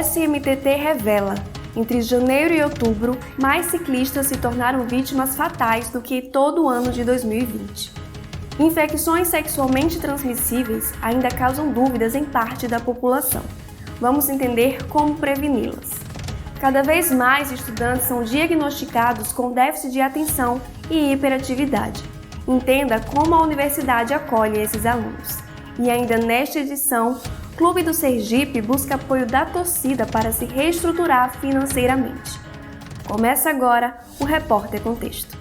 SMTT revela: entre janeiro e outubro, mais ciclistas se tornaram vítimas fatais do que todo o ano de 2020. Infecções sexualmente transmissíveis ainda causam dúvidas em parte da população. Vamos entender como preveni-las. Cada vez mais estudantes são diagnosticados com déficit de atenção e hiperatividade. Entenda como a universidade acolhe esses alunos. E ainda nesta edição, Clube do Sergipe busca apoio da torcida para se reestruturar financeiramente. Começa agora o Repórter Contexto.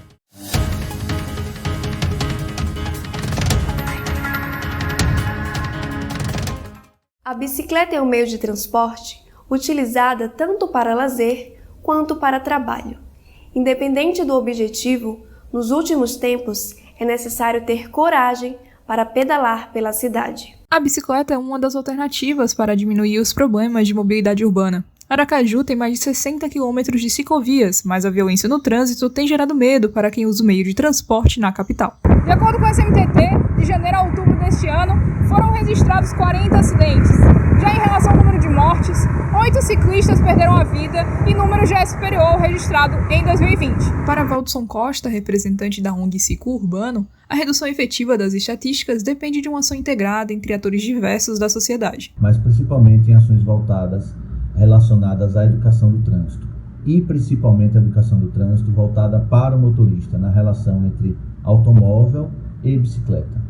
A bicicleta é um meio de transporte utilizada tanto para lazer quanto para trabalho. Independente do objetivo, nos últimos tempos é necessário ter coragem para pedalar pela cidade. A bicicleta é uma das alternativas para diminuir os problemas de mobilidade urbana. Aracaju tem mais de 60 quilômetros de ciclovias, mas a violência no trânsito tem gerado medo para quem usa o meio de transporte na capital. De acordo com a SMTT, de janeiro a outubro deste ano, foram registrados 40 acidentes. Já em relação ao número de mortes, 8 ciclistas perderam a vida e o número já é superior ao registrado em 2020. Para Valdson Costa, representante da ONG Ciclo Urbano, a redução efetiva das estatísticas depende de uma ação integrada entre atores diversos da sociedade. Mas principalmente em ações voltadas relacionadas à educação do trânsito. E principalmente a educação do trânsito voltada para o motorista, na relação entre automóvel e bicicleta.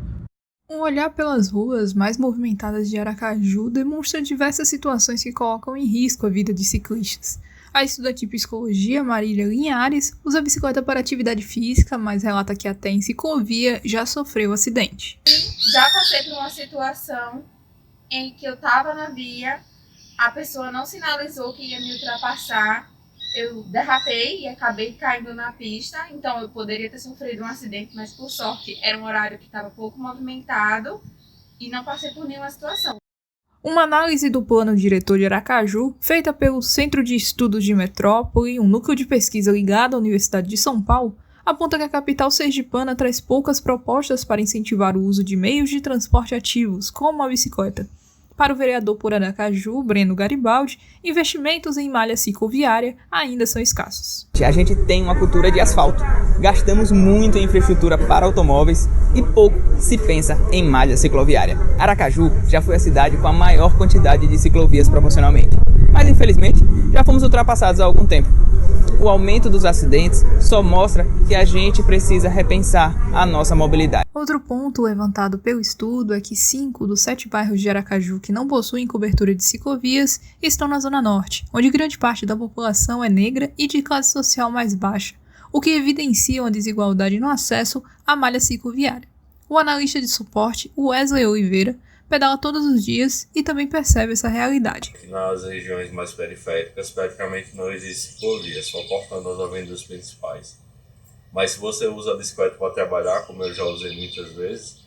Um olhar pelas ruas mais movimentadas de Aracaju demonstra diversas situações que colocam em risco a vida de ciclistas. A estudante de psicologia, Marília Linhares, usa a bicicleta para atividade física, mas relata que até em ciclovia já sofreu acidente. Já passei por uma situação em que eu estava na via, a pessoa não sinalizou que ia me ultrapassar, eu derrapei e acabei caindo na pista, então eu poderia ter sofrido um acidente, mas por sorte era um horário que estava pouco movimentado e não passei por nenhuma situação. Uma análise do plano diretor de Aracaju, feita pelo Centro de Estudos de Metrópole, um núcleo de pesquisa ligado à Universidade de São Paulo, aponta que a capital sergipana traz poucas propostas para incentivar o uso de meios de transporte ativos, como a bicicleta. Para o vereador por Aracaju, Breno Garibaldi, investimentos em malha cicloviária ainda são escassos. A gente tem uma cultura de asfalto. Gastamos muito em infraestrutura para automóveis e pouco se pensa em malha cicloviária. Aracaju já foi a cidade com a maior quantidade de ciclovias proporcionalmente, mas infelizmente já fomos ultrapassados há algum tempo. O aumento dos acidentes só mostra que a gente precisa repensar a nossa mobilidade. Outro ponto levantado pelo estudo é que 5 dos 7 bairros de Aracaju que não possuem cobertura de ciclovias estão na Zona Norte, onde grande parte da população é negra e de classe social mais baixa, o que evidencia uma desigualdade no acesso à malha cicloviária. O analista de suporte, Wesley Oliveira, pedala todos os dias e também percebe essa realidade. Nas regiões mais periféricas, praticamente não existe ciclovia, só cortando as avenidas principais. Mas se você usa a bicicleta para trabalhar, como eu já usei muitas vezes,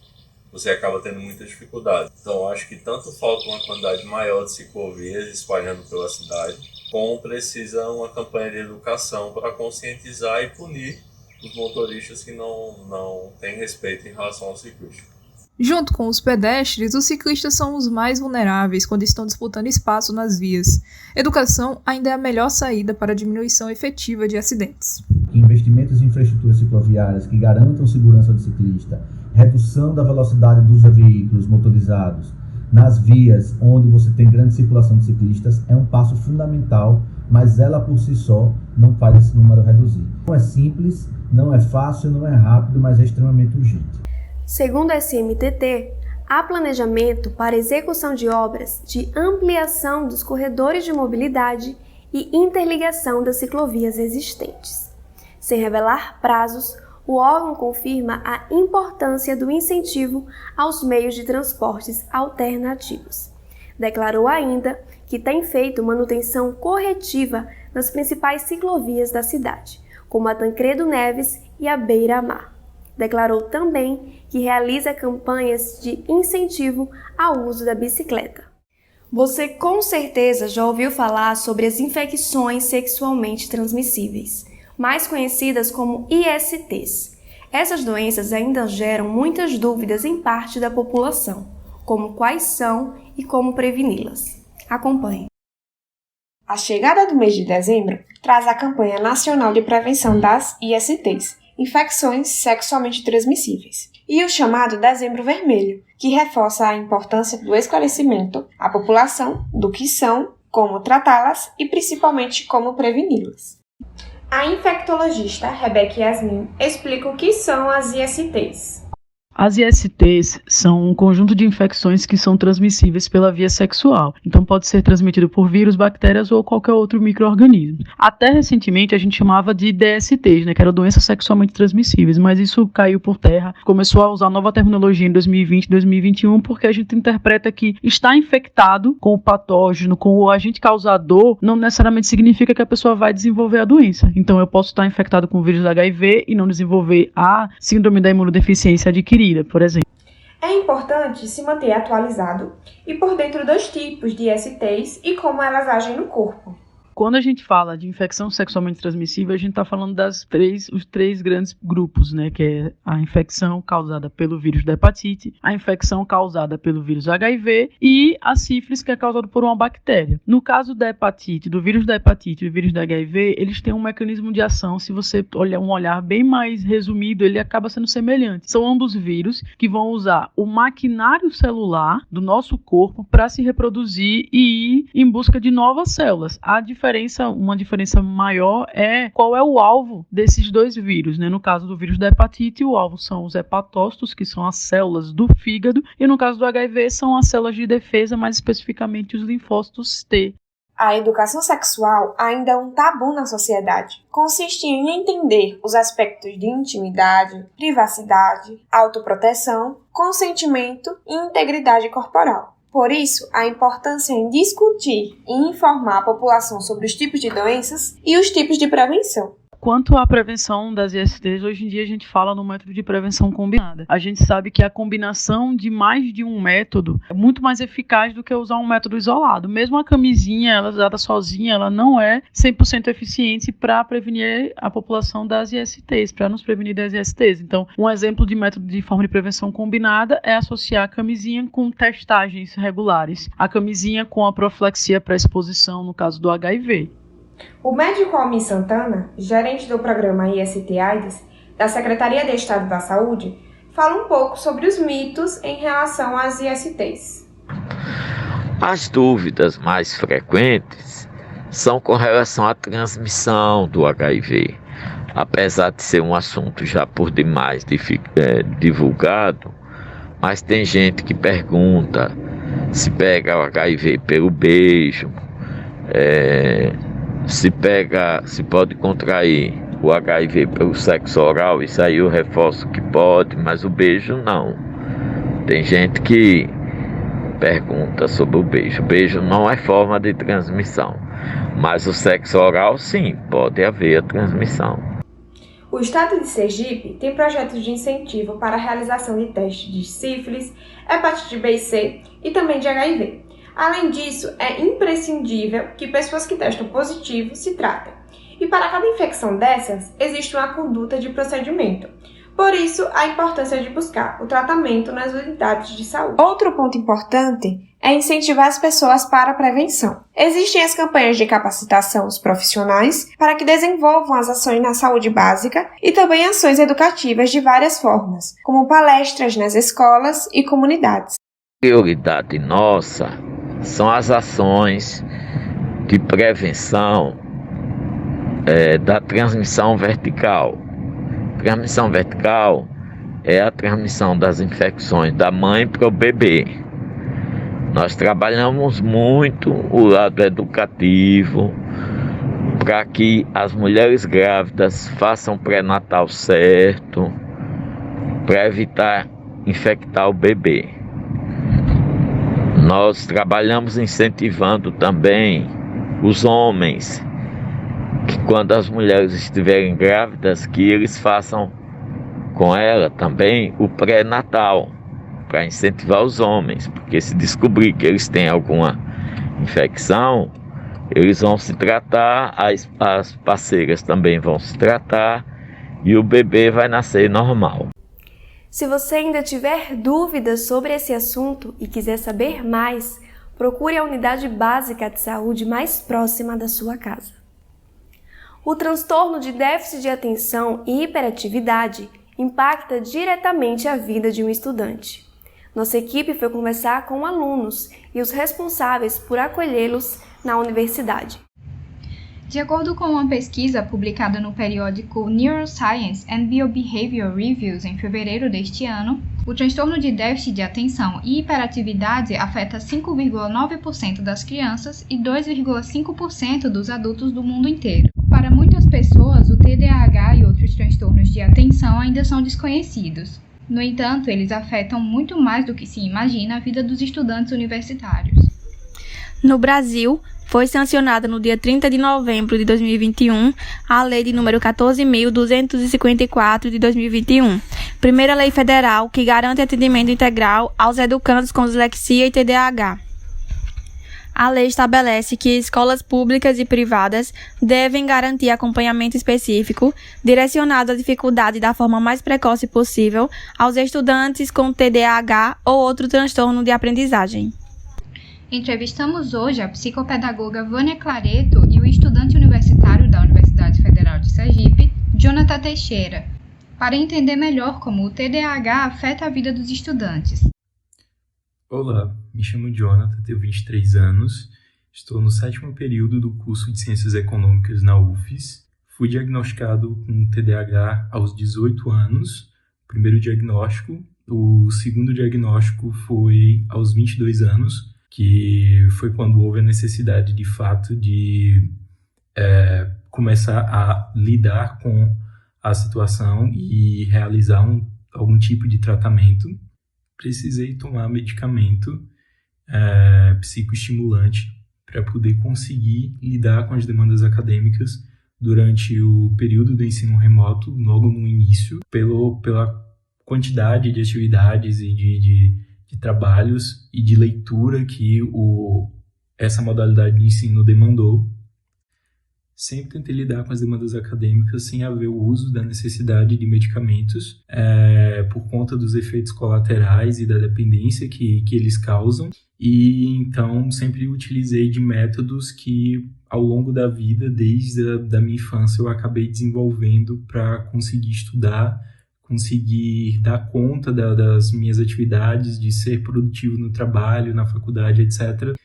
você acaba tendo muita dificuldade. Então acho que tanto falta uma quantidade maior de ciclovias espalhando pela cidade, como precisa uma campanha de educação para conscientizar e punir os motoristas que não têm respeito em relação ao ciclista. Junto com os pedestres, os ciclistas são os mais vulneráveis quando estão disputando espaço nas vias. Educação ainda é a melhor saída para a diminuição efetiva de acidentes. Investimentos em infraestruturas cicloviárias que garantam segurança do ciclista, redução da velocidade dos veículos motorizados nas vias onde você tem grande circulação de ciclistas é um passo fundamental, mas ela por si só não faz esse número reduzir. Não é simples, não é fácil, não é rápido, mas é extremamente urgente. Segundo a SMTT, há planejamento para execução de obras de ampliação dos corredores de mobilidade e interligação das ciclovias existentes. Sem revelar prazos, o órgão confirma a importância do incentivo aos meios de transportes alternativos. Declarou ainda que tem feito manutenção corretiva nas principais ciclovias da cidade, como a Tancredo Neves e a Beira-Mar. Declarou também que realiza campanhas de incentivo ao uso da bicicleta. Você com certeza já ouviu falar sobre as infecções sexualmente transmissíveis, mais conhecidas como ISTs. Essas doenças ainda geram muitas dúvidas em parte da população, como quais são e como preveni-las. Acompanhe. A chegada do mês de dezembro traz a campanha nacional de prevenção das ISTs, infecções sexualmente transmissíveis, e o chamado Dezembro Vermelho, que reforça a importância do esclarecimento à população do que são, como tratá-las e principalmente como preveni-las. A infectologista Rebeca Yasmin explica o que são as ISTs. As ISTs são um conjunto de infecções que são transmissíveis pela via sexual. Então pode ser transmitido por vírus, bactérias ou qualquer outro micro-organismo. Até recentemente a gente chamava de DSTs, que eram doenças sexualmente transmissíveis, mas isso caiu por terra. Começou a usar nova terminologia em 2020, 2021, porque a gente interpreta que estar infectado com o patógeno, com o agente causador, não necessariamente significa que a pessoa vai desenvolver a doença. Então eu posso estar infectado com o vírus HIV e não desenvolver a síndrome da imunodeficiência adquirida, por exemplo. É importante se manter atualizado e por dentro dos tipos de ISTs e como elas agem no corpo. Quando a gente fala de infecção sexualmente transmissível, a gente está falando os três grandes grupos, que é a infecção causada pelo vírus da hepatite, a infecção causada pelo vírus HIV e a sífilis, que é causada por uma bactéria. No caso da hepatite, do vírus da hepatite e do vírus da HIV, eles têm um mecanismo de ação, se você olhar um olhar bem mais resumido, ele acaba sendo semelhante. São ambos vírus que vão usar o maquinário celular do nosso corpo para se reproduzir e ir em busca de novas células. Uma diferença maior é qual é o alvo desses dois vírus, No caso do vírus da hepatite, o alvo são os hepatócitos, que são as células do fígado, e no caso do HIV são as células de defesa, mais especificamente os linfócitos T. A educação sexual ainda é um tabu na sociedade. Consiste em entender os aspectos de intimidade, privacidade, autoproteção, consentimento e integridade corporal. Por isso, a importância em discutir e informar a população sobre os tipos de doenças e os tipos de prevenção. Quanto à prevenção das ISTs, hoje em dia a gente fala no método de prevenção combinada. A gente sabe que a combinação de mais de um método é muito mais eficaz do que usar um método isolado. Mesmo a camisinha, ela usada sozinha, ela não é 100% eficiente para prevenir a população das ISTs, para nos prevenir das ISTs. Então, um exemplo de método de forma de prevenção combinada é associar a camisinha com testagens regulares. A camisinha com a profilaxia para exposição, no caso do HIV. O médico Almir Santana, gerente do programa IST-AIDS da Secretaria de Estado da Saúde, fala um pouco sobre os mitos em relação às ISTs. As dúvidas mais frequentes são com relação à transmissão do HIV. Apesar de ser um assunto já por demais divulgado, mas tem gente que pergunta se pega o HIV pelo beijo, se pode contrair o HIV pelo sexo oral. Isso aí eu reforço que pode, mas o beijo não. Tem gente que pergunta sobre o beijo. O beijo não é forma de transmissão, mas o sexo oral sim, pode haver a transmissão. O estado de Sergipe tem projetos de incentivo para a realização de testes de sífilis, hepatite B e C e também de HIV. Além disso, é imprescindível que pessoas que testam positivo se tratem. E para cada infecção dessas, existe uma conduta de procedimento. Por isso, a importância de buscar o tratamento nas unidades de saúde. Outro ponto importante é incentivar as pessoas para a prevenção. Existem as campanhas de capacitação aos profissionais para que desenvolvam as ações na saúde básica e também ações educativas de várias formas, como palestras nas escolas e comunidades. Prioridade nossa são as ações de prevenção da transmissão vertical. Transmissão vertical é a transmissão das infecções da mãe para o bebê. Nós trabalhamos muito o lado educativo para que as mulheres grávidas façam pré-natal certo, para evitar infectar o bebê. Nós trabalhamos incentivando também os homens, que quando as mulheres estiverem grávidas, que eles façam com ela também o pré-natal, para incentivar os homens, porque se descobrir que eles têm alguma infecção, eles vão se tratar, as parceiras também vão se tratar e o bebê vai nascer normal. Se você ainda tiver dúvidas sobre esse assunto e quiser saber mais, procure a unidade básica de saúde mais próxima da sua casa. O transtorno de déficit de atenção e hiperatividade impacta diretamente a vida de um estudante. Nossa equipe foi conversar com alunos e os responsáveis por acolhê-los na universidade. De acordo com uma pesquisa publicada no periódico Neuroscience and Biobehavioral Reviews em fevereiro deste ano, o transtorno de déficit de atenção e hiperatividade afeta 5,9% das crianças e 2,5% dos adultos do mundo inteiro. Para muitas pessoas, o TDAH e outros transtornos de atenção ainda são desconhecidos. No entanto, eles afetam muito mais do que se imagina a vida dos estudantes universitários. No Brasil, foi sancionada no dia 30 de novembro de 2021 a Lei de número 14.254 de 2021, primeira lei federal que garante atendimento integral aos educandos com dislexia e TDAH. A lei estabelece que escolas públicas e privadas devem garantir acompanhamento específico, direcionado à dificuldade da forma mais precoce possível aos estudantes com TDAH ou outro transtorno de aprendizagem. Entrevistamos hoje a psicopedagoga Vânia Clareto e o estudante universitário da Universidade Federal de Sergipe, Jonathan Teixeira, para entender melhor como o TDAH afeta a vida dos estudantes. Olá, me chamo Jonathan, tenho 23 anos, estou no 7º período do curso de Ciências Econômicas na UFES. Fui diagnosticado com TDAH aos 18 anos, primeiro diagnóstico. O segundo diagnóstico foi aos 22 anos, que foi quando houve a necessidade, de fato, de começar a lidar com a situação e realizar algum tipo de tratamento. Precisei tomar medicamento psicoestimulante para poder conseguir lidar com as demandas acadêmicas durante o período do ensino remoto, logo no início, pela quantidade de atividades e de trabalhos e de leitura que essa modalidade de ensino demandou. Sempre tentei lidar com as demandas acadêmicas sem haver o uso da necessidade de medicamentos, por conta dos efeitos colaterais e da dependência que eles causam. E então sempre utilizei de métodos que ao longo da vida, desde a minha infância, eu acabei desenvolvendo para conseguir estudar, conseguir dar conta das minhas atividades, de ser produtivo no trabalho, na faculdade, etc.,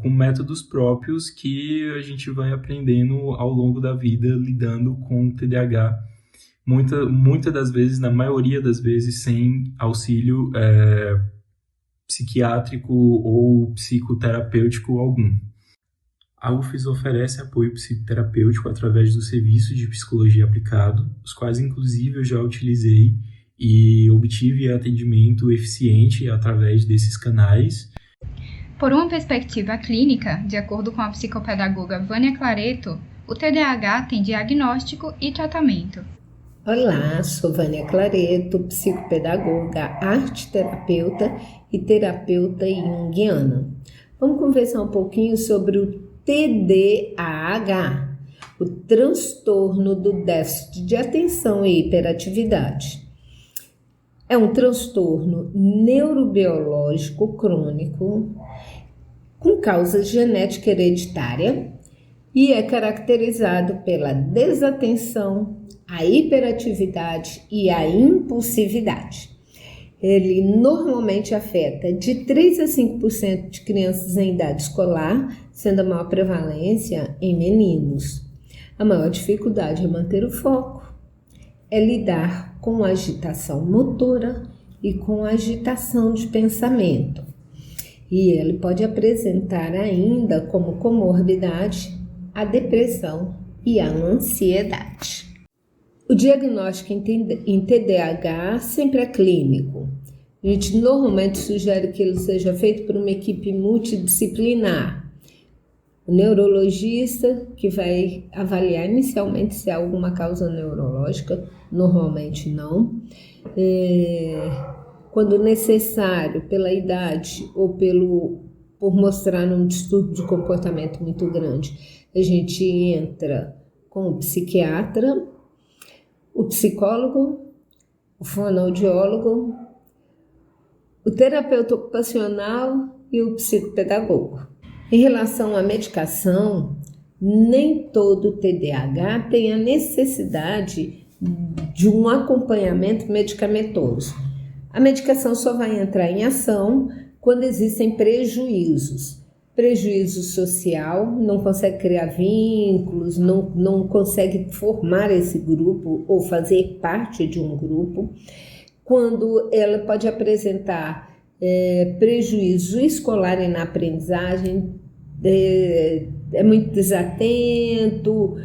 com métodos próprios que a gente vai aprendendo ao longo da vida, lidando com o TDAH. Muitas das vezes, na maioria das vezes, sem auxílio psiquiátrico ou psicoterapêutico algum. A UFES oferece apoio psicoterapêutico através dos serviços de psicologia aplicado, os quais inclusive eu já utilizei e obtive atendimento eficiente através desses canais. Por uma perspectiva clínica, de acordo com a psicopedagoga Vânia Clareto, o TDAH tem diagnóstico e tratamento. Olá, sou Vânia Clareto, psicopedagoga, arteterapeuta e terapeuta junguiana. Vamos conversar um pouquinho sobre o TDAH, o transtorno do déficit de atenção e hiperatividade. É um transtorno neurobiológico crônico com causa genética hereditária e é caracterizado pela desatenção, a hiperatividade e a impulsividade. Ele normalmente afeta de 3 a 5% de crianças em idade escolar, sendo a maior prevalência em meninos. A maior dificuldade é manter o foco, é lidar com agitação motora e com agitação de pensamento. E ele pode apresentar ainda como comorbidade a depressão e a ansiedade. O diagnóstico em TDAH sempre é clínico. A gente normalmente sugere que ele seja feito por uma equipe multidisciplinar. O neurologista, que vai avaliar inicialmente se há alguma causa neurológica, normalmente não. Quando necessário, pela idade ou por mostrar um distúrbio de comportamento muito grande, a gente entra com o psiquiatra, o psicólogo, o fonoaudiólogo, o terapeuta ocupacional e o psicopedagogo. Em relação à medicação, nem todo TDAH tem a necessidade de um acompanhamento medicamentoso. A medicação só vai entrar em ação quando existem prejuízos. Prejuízo social, não consegue criar vínculos, não consegue formar esse grupo ou fazer parte de um grupo. Quando ela pode apresentar prejuízo escolar e na aprendizagem, é muito desatento,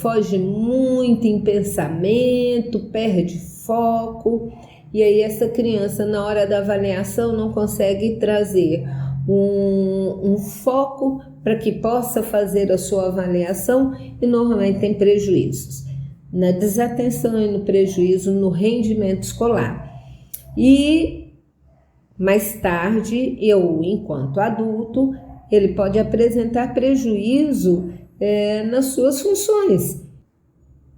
foge muito em pensamento, perde foco, e aí essa criança na hora da avaliação não consegue trazer um foco para que possa fazer a sua avaliação e normalmente tem prejuízos na desatenção e no prejuízo no rendimento escolar. E mais tarde, enquanto adulto, ele pode apresentar prejuízo nas suas funções.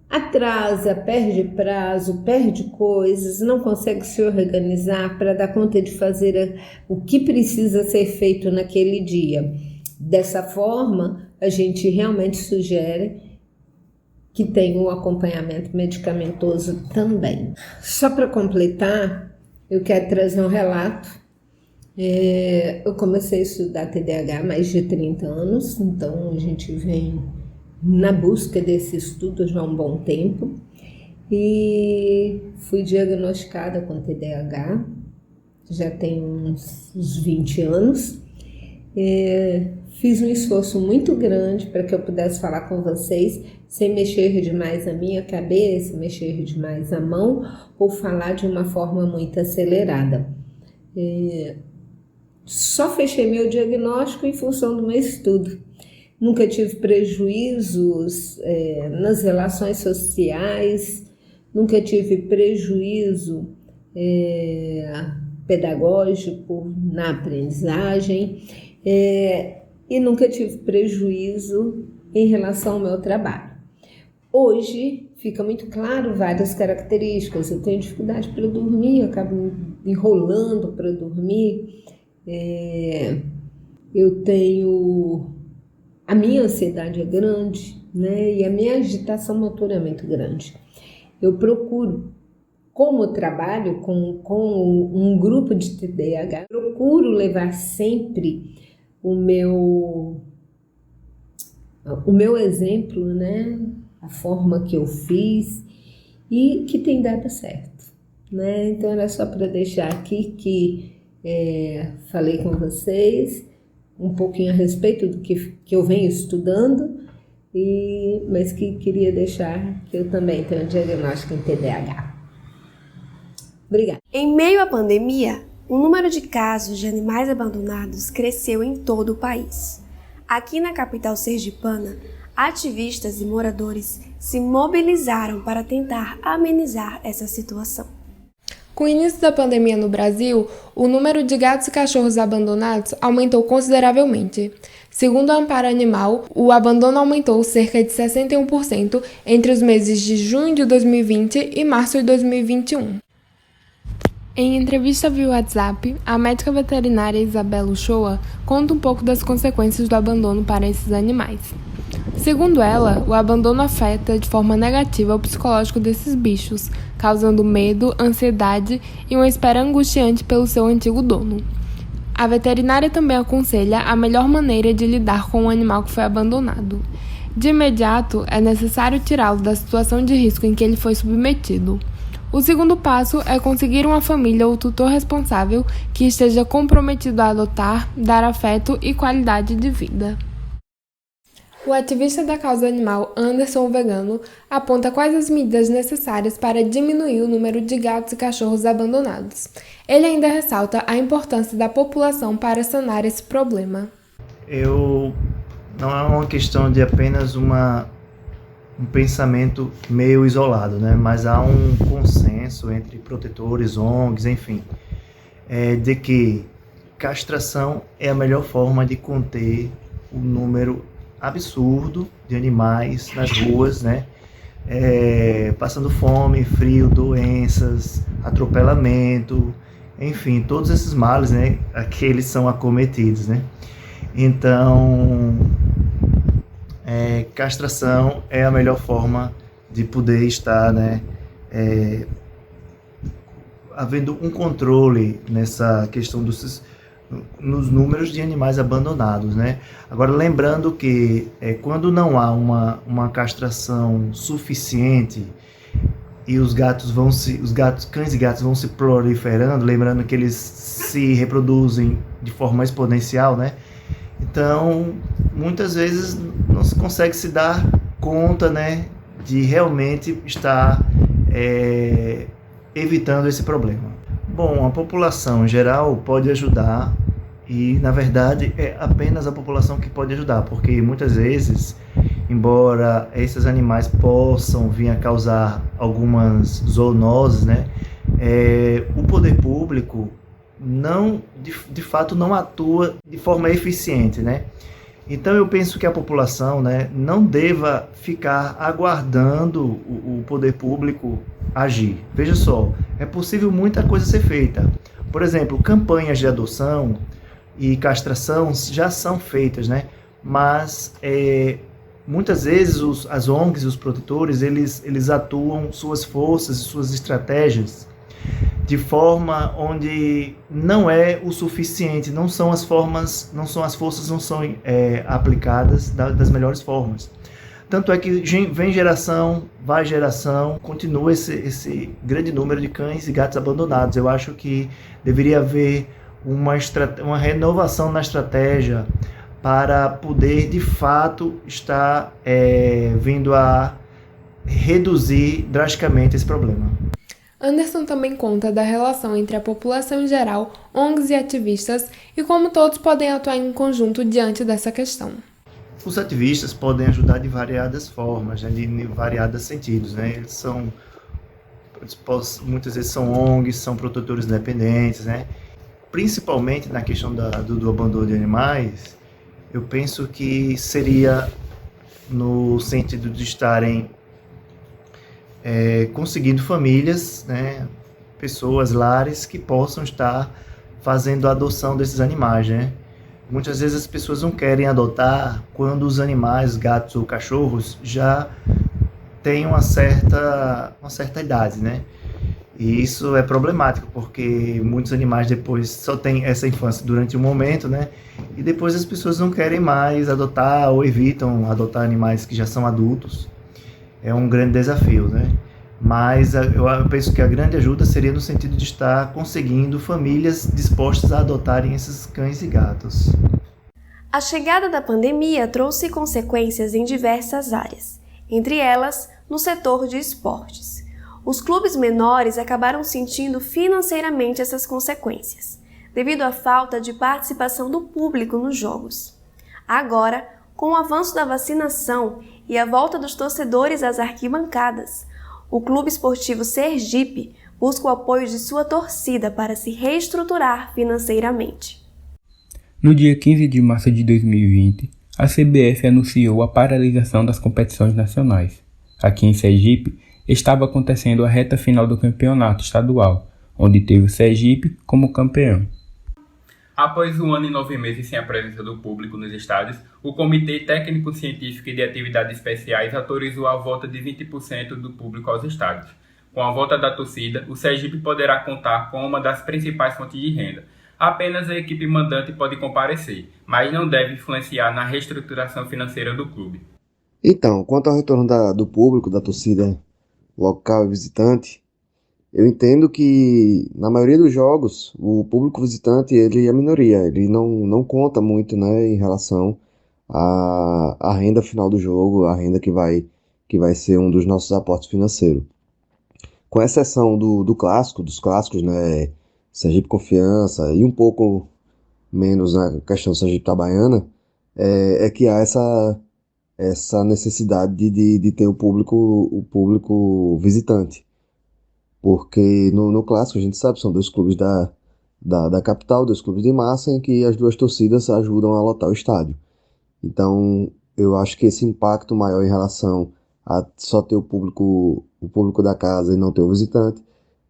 Atrasa, perde prazo, perde coisas, não consegue se organizar para dar conta de fazer o que precisa ser feito naquele dia. Dessa forma, a gente realmente sugere que tenha um acompanhamento medicamentoso também. Só para completar, eu quero trazer um relato. Eu comecei a estudar TDAH há mais de 30 anos, então a gente vem na busca desse estudo já há um bom tempo e fui diagnosticada com TDAH, já tem uns 20 anos. Fiz um esforço muito grande para que eu pudesse falar com vocês sem mexer demais a minha cabeça, mexer demais a mão ou falar de uma forma muito acelerada. Só fechei meu diagnóstico em função do meu estudo. Nunca tive prejuízos nas relações sociais, nunca tive prejuízo pedagógico na aprendizagem e nunca tive prejuízo em relação ao meu trabalho. Hoje fica muito claro várias características. Eu tenho dificuldade para dormir, acabo enrolando para dormir. Eu tenho... A minha ansiedade é grande, né? E a minha agitação motora é muito grande. Eu procuro, como trabalho com um grupo de TDAH, procuro levar sempre o meu exemplo, né? A forma que eu fiz e que tem dado certo, né? Então era só para deixar aqui que falei com vocês um pouquinho a respeito do que eu venho estudando, mas que queria deixar que eu também tenho um diagnóstico em TDAH. Obrigada. Em meio à pandemia, o número de casos de animais abandonados cresceu em todo o país. Aqui na capital sergipana, ativistas e moradores se mobilizaram para tentar amenizar essa situação. Com o início da pandemia no Brasil, o número de gatos e cachorros abandonados aumentou consideravelmente. Segundo a Amparo Animal, o abandono aumentou cerca de 61% entre os meses de junho de 2020 e março de 2021. Em entrevista via WhatsApp, a médica veterinária Isabela Uchoa conta um pouco das consequências do abandono para esses animais. Segundo ela, o abandono afeta de forma negativa o psicológico desses bichos, causando medo, ansiedade e uma espera angustiante pelo seu antigo dono. A veterinária também aconselha a melhor maneira de lidar com o animal que foi abandonado. De imediato, é necessário tirá-lo da situação de risco em que ele foi submetido. O segundo passo é conseguir uma família ou tutor responsável que esteja comprometido a adotar, dar afeto e qualidade de vida. O ativista da causa animal Anderson Vegano aponta quais as medidas necessárias para diminuir o número de gatos e cachorros abandonados. Ele ainda ressalta a importância da população para sanar esse problema. Não é uma questão de apenas um pensamento meio isolado, né? Mas há um consenso entre protetores, ONGs, enfim, de que castração é a melhor forma de conter o número absurdo de animais nas ruas, né? Passando fome, frio, doenças, atropelamento enfim, todos esses males, né, que eles são acometidos, né. Então, castração é a melhor forma de poder estar, né, havendo um controle nessa questão nos números de animais abandonados, né? Agora, lembrando que quando não há uma castração suficiente e os cães e gatos vão se proliferando, lembrando que eles se reproduzem de forma exponencial, né? Então, muitas vezes não se consegue se dar conta, né, de realmente estar evitando esse problema. Bom, a população em geral pode ajudar e, na verdade, é apenas a população que pode ajudar, porque muitas vezes, embora esses animais possam vir a causar algumas zoonoses, né, o poder público de fato não atua de forma eficiente, né? Então eu penso que a população, né, não deva ficar aguardando o poder público agir. Veja só, é possível muita coisa ser feita. Por exemplo, campanhas de adoção e castração já são feitas, né? Mas muitas vezes as ONGs e os protetores, eles atuam suas forças e suas estratégias de forma onde não é o suficiente, não são as forças não são aplicadas das melhores formas. Tanto é que vem geração, vai geração, continua esse grande número de cães e gatos abandonados. Eu acho que deveria haver uma renovação na estratégia para poder, de fato, estar vindo a reduzir drasticamente esse problema. Anderson também conta da relação entre a população em geral, ONGs e ativistas e como todos podem atuar em conjunto diante dessa questão. Os ativistas podem ajudar de variadas formas, né, de variados sentidos, né? Eles muitas vezes são ONGs, são protetores independentes, né? Principalmente na questão do abandono de animais, eu penso que seria no sentido de estarem conseguindo famílias, né, pessoas, lares que possam estar fazendo a adoção desses animais, né? Muitas vezes as pessoas não querem adotar quando os animais, gatos ou cachorros, já têm uma certa idade, né? E isso é problemático, porque muitos animais depois só têm essa infância durante um momento, né? E depois as pessoas não querem mais adotar ou evitam adotar animais que já são adultos. É um grande desafio, né? Mas eu penso que a grande ajuda seria no sentido de estar conseguindo famílias dispostas a adotarem esses cães e gatos. A chegada da pandemia trouxe consequências em diversas áreas, entre elas no setor de esportes. Os clubes menores acabaram sentindo financeiramente essas consequências, devido à falta de participação do público nos jogos. Agora, com o avanço da vacinação e a volta dos torcedores às arquibancadas, o Clube Esportivo Sergipe busca o apoio de sua torcida para se reestruturar financeiramente. No dia 15 de março de 2020, a CBF anunciou a paralisação das competições nacionais. Aqui em Sergipe, estava acontecendo a reta final do campeonato estadual, onde teve o Sergipe como campeão. Após 1 ano e 9 meses sem a presença do público nos estádios, o Comitê Técnico-Científico e de Atividades Especiais autorizou a volta de 20% do público aos estádios. Com a volta da torcida, o Sergipe poderá contar com uma das principais fontes de renda. Apenas a equipe mandante pode comparecer, mas não deve influenciar na reestruturação financeira do clube. Então, quanto ao retorno do público, da torcida local e visitante, eu entendo que na maioria dos jogos o público visitante ele é a minoria, ele não conta muito, né, em relação à renda final do jogo, a renda que vai ser um dos nossos aportes financeiros. Com exceção dos clássicos, né, Sergipe Confiança e um pouco menos na questão Sergipe Itabaiana, é que há essa necessidade de ter o público visitante. Porque no clássico, a gente sabe, são dois clubes da capital, dois clubes de massa, em que as duas torcidas ajudam a lotar o estádio. Então, eu acho que esse impacto maior em relação a só ter o público da casa e não ter o visitante,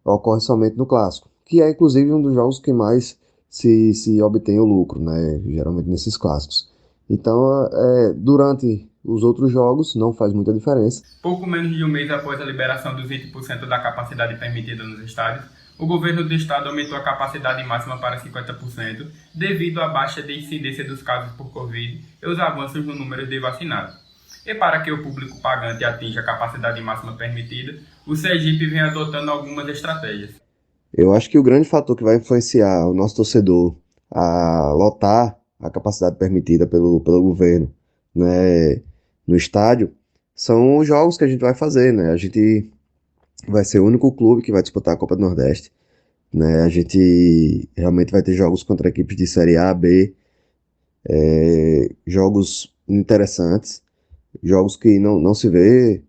ocorre somente no clássico, que é inclusive um dos jogos que mais se obtém o lucro, né? Geralmente nesses clássicos. Então, durante os outros jogos não faz muita diferença. Pouco menos de um mês após a liberação dos 20% da capacidade permitida nos estádios, o governo do estado aumentou a capacidade máxima para 50% devido à baixa de incidência dos casos por Covid e os avanços no número de vacinados. E para que o público pagante atinja a capacidade máxima permitida, o Sergipe vem adotando algumas estratégias. Eu acho que o grande fator que vai influenciar o nosso torcedor a lotar a capacidade permitida pelo governo, né, no estádio são os jogos que a gente vai fazer, né? A gente vai ser o único clube que vai disputar a Copa do Nordeste, né? A gente realmente vai ter jogos contra equipes de Série A, B, jogos interessantes, jogos que não se vê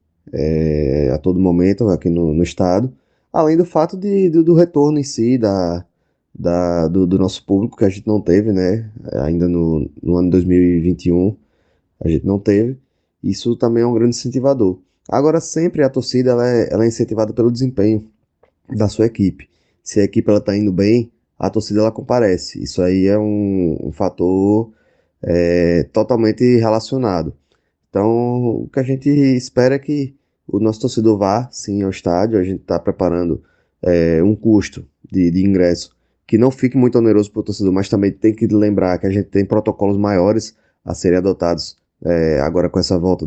a todo momento aqui no estado, além do fato do retorno em si do nosso público, que a gente não teve, né? Ainda no ano 2021 a gente não teve. Isso também é um grande incentivador. Agora, sempre a torcida ela é incentivada pelo desempenho da sua equipe. Se a equipe está indo bem, a torcida ela comparece. Isso aí é um fator totalmente relacionado. Então, o que a gente espera é que o nosso torcedor vá, sim, ao estádio. A gente está preparando um custo de ingresso que não fique muito oneroso para o torcedor, mas também tem que lembrar que a gente tem protocolos maiores a serem adotados agora com essa volta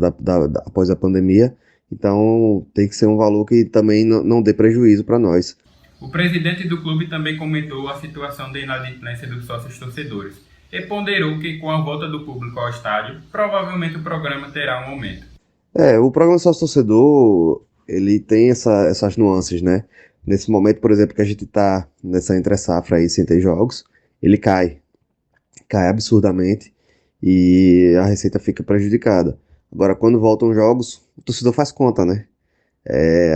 após a pandemia. Então, tem que ser um valor que também não dê prejuízo para nós. O presidente do clube também comentou a situação de inadimplência dos sócios torcedores e ponderou que com a volta do público ao estádio, provavelmente o programa terá um aumento. O programa sócio-torcedor, ele tem essas nuances, né? Nesse momento, por exemplo, que a gente está nessa entre-safra aí sem ter jogos, ele cai absurdamente e a receita fica prejudicada. Agora, quando voltam jogos, o torcedor faz conta, né?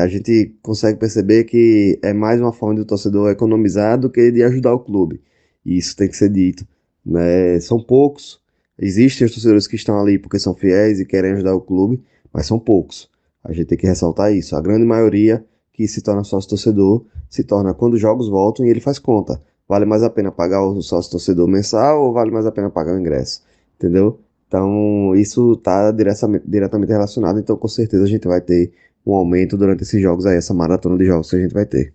A gente consegue perceber que é mais uma forma do torcedor economizar do que de ajudar o clube. E isso tem que ser dito, né? São poucos. Existem os torcedores que estão ali porque são fiéis e querem ajudar o clube, mas são poucos. A gente tem que ressaltar isso. A grande maioria que se torna sócio-torcedor se torna quando os jogos voltam e ele faz conta. Vale mais a pena pagar o sócio-torcedor mensal ou vale mais a pena pagar o ingresso? Entendeu? Então, isso está diretamente relacionado. Então, com certeza, a gente vai ter um aumento durante esses jogos aí, essa maratona de jogos que a gente vai ter.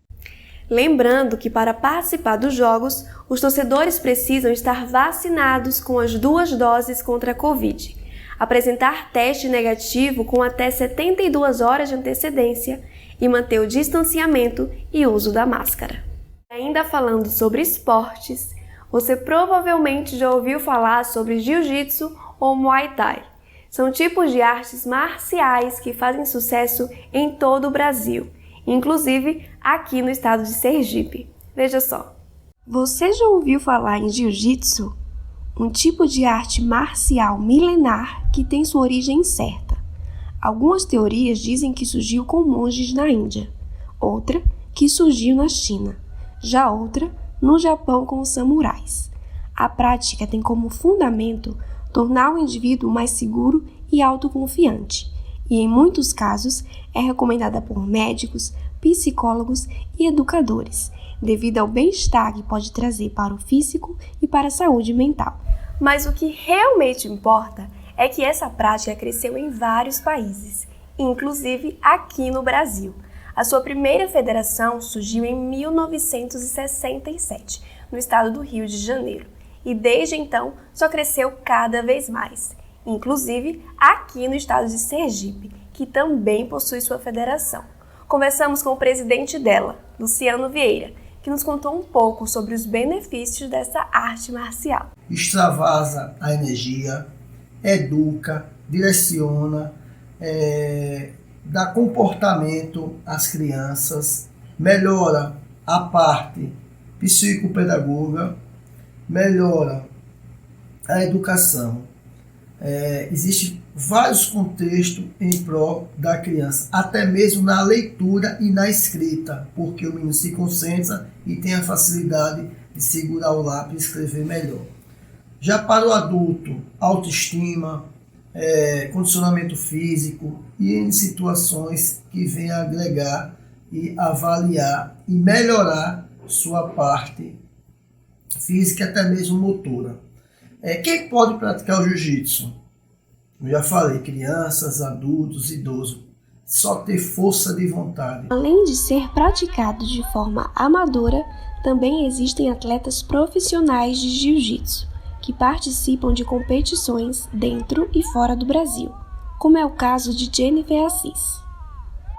Lembrando que para participar dos jogos, os torcedores precisam estar vacinados com as 2 doses contra a Covid, apresentar teste negativo com até 72 horas de antecedência e manter o distanciamento e uso da máscara. Ainda falando sobre esportes, você provavelmente já ouviu falar sobre Jiu-Jitsu ou Muay Thai. São tipos de artes marciais que fazem sucesso em todo o Brasil, inclusive aqui no estado de Sergipe. Veja só. Você já ouviu falar em Jiu-Jitsu? Um tipo de arte marcial milenar que tem sua origem incerta. Algumas teorias dizem que surgiu com monges na Índia, outra que surgiu na China, já outra no Japão com os samurais. A prática tem como fundamento tornar o indivíduo mais seguro e autoconfiante, e em muitos casos é recomendada por médicos, psicólogos e educadores, devido ao bem-estar que pode trazer para o físico e para a saúde mental. Mas o que realmente importa é que essa prática cresceu em vários países, inclusive aqui no Brasil. A sua primeira federação surgiu em 1967, no estado do Rio de Janeiro, e desde então só cresceu cada vez mais, inclusive aqui no estado de Sergipe, que também possui sua federação. Conversamos com o presidente dela, Luciano Vieira, que nos contou um pouco sobre os benefícios dessa arte marcial. Extravasa a energia, educa, direciona, dá comportamento às crianças, melhora a parte psicopedagoga, melhora a educação. Existem vários contextos em prol da criança, até mesmo na leitura e na escrita, porque o menino se concentra e tem a facilidade de segurar o lápis e escrever melhor. Já para o adulto, autoestima, condicionamento físico e em situações que vêm agregar e avaliar e melhorar sua parte física, até mesmo motora. Quem pode praticar o jiu-jitsu? Eu já falei, crianças, adultos, idosos. Só ter força de vontade. Além de ser praticado de forma amadora, também existem atletas profissionais de jiu-jitsu que participam de competições dentro e fora do Brasil, como é o caso de Jennifer Assis.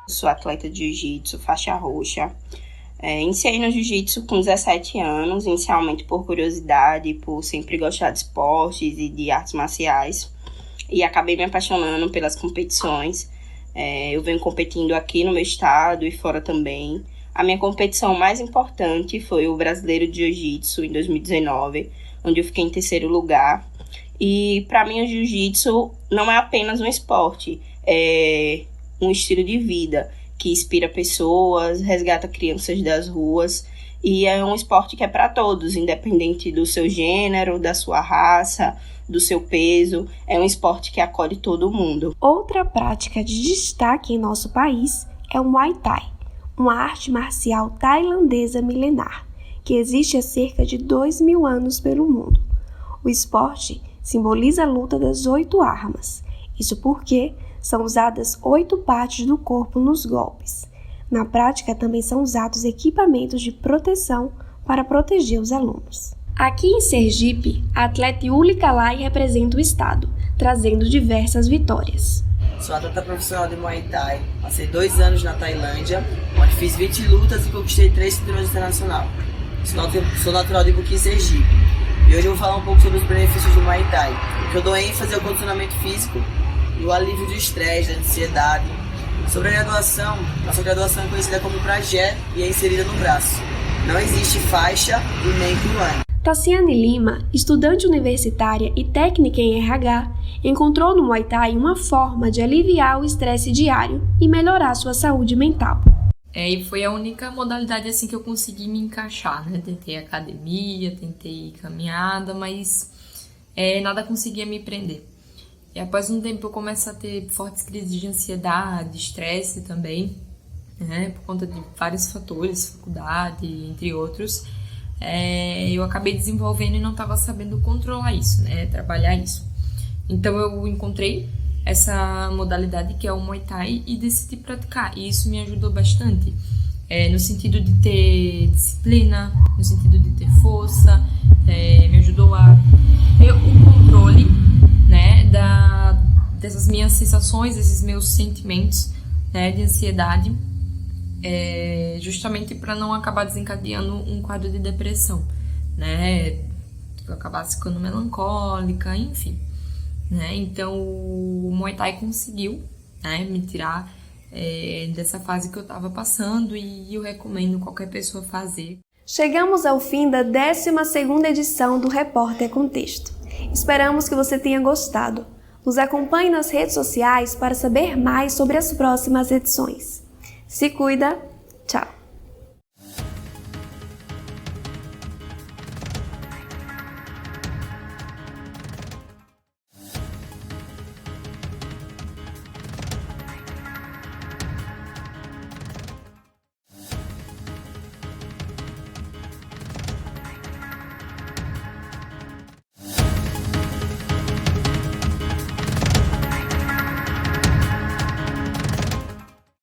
Sou atleta de jiu-jitsu, faixa roxa. Iniciei no jiu-jitsu com 17 anos, inicialmente por curiosidade, por sempre gostar de esportes e de artes marciais. E acabei me apaixonando pelas competições. Eu venho competindo aqui no meu estado e fora também. A minha competição mais importante foi o Brasileiro de Jiu-Jitsu em 2019, onde eu fiquei em 3º lugar. E para mim o Jiu-Jitsu não é apenas um esporte, é um estilo de vida que inspira pessoas, resgata crianças das ruas. E é um esporte que é para todos, independente do seu gênero, da sua raça, do seu peso. É um esporte que acolhe todo mundo. Outra prática de destaque em nosso país é o Muay Thai, uma arte marcial tailandesa milenar, que existe há cerca de 2.000 anos pelo mundo. O esporte simboliza a luta das 8 armas. Isso porque são usadas 8 partes do corpo nos golpes. Na prática, também são usados equipamentos de proteção para proteger os alunos. Aqui em Sergipe, a atleta Yuli Kalai representa o estado, trazendo diversas vitórias. Sou atleta profissional de Muay Thai, passei 2 anos na Tailândia, onde fiz 20 lutas e conquistei 3 cinturões internacionais. Sou natural de Buquim, Sergipe, e hoje eu vou falar um pouco sobre os benefícios do Muay Thai. O que eu dou ênfase é o condicionamento físico e o alívio do estresse, da ansiedade. Sobre a graduação, nossa graduação é conhecida como Prajé e é inserida no braço. Não existe faixa e nem cruane. Tassiane Lima, estudante universitária e técnica em RH, encontrou no Muay Thai uma forma de aliviar o estresse diário e melhorar sua saúde mental. E foi a única modalidade assim que eu consegui me encaixar, né? Tentei academia, tentei caminhada, mas nada conseguia me prender. E após um tempo eu começo a ter fortes crises de ansiedade, estresse também, né? Por conta de vários fatores, faculdade, entre outros. Eu acabei desenvolvendo e não estava sabendo controlar isso, né? Trabalhar isso. Então eu encontrei essa modalidade que é o Muay Thai e decidi praticar. E isso me ajudou bastante, no sentido de ter disciplina, no sentido de ter força, me ajudou a ter o controle, né, dessas minhas sensações, desses meus sentimentos, né, de ansiedade, justamente para não acabar desencadeando um quadro de depressão, né, eu acabasse ficando melancólica, enfim, né, então o Muay Thai conseguiu, né, me tirar dessa fase que eu estava passando e eu recomendo qualquer pessoa fazer. Chegamos ao fim da 12ª edição do Repórter Contexto. Esperamos que você tenha gostado. Nos acompanhe nas redes sociais para saber mais sobre as próximas edições. Se cuida!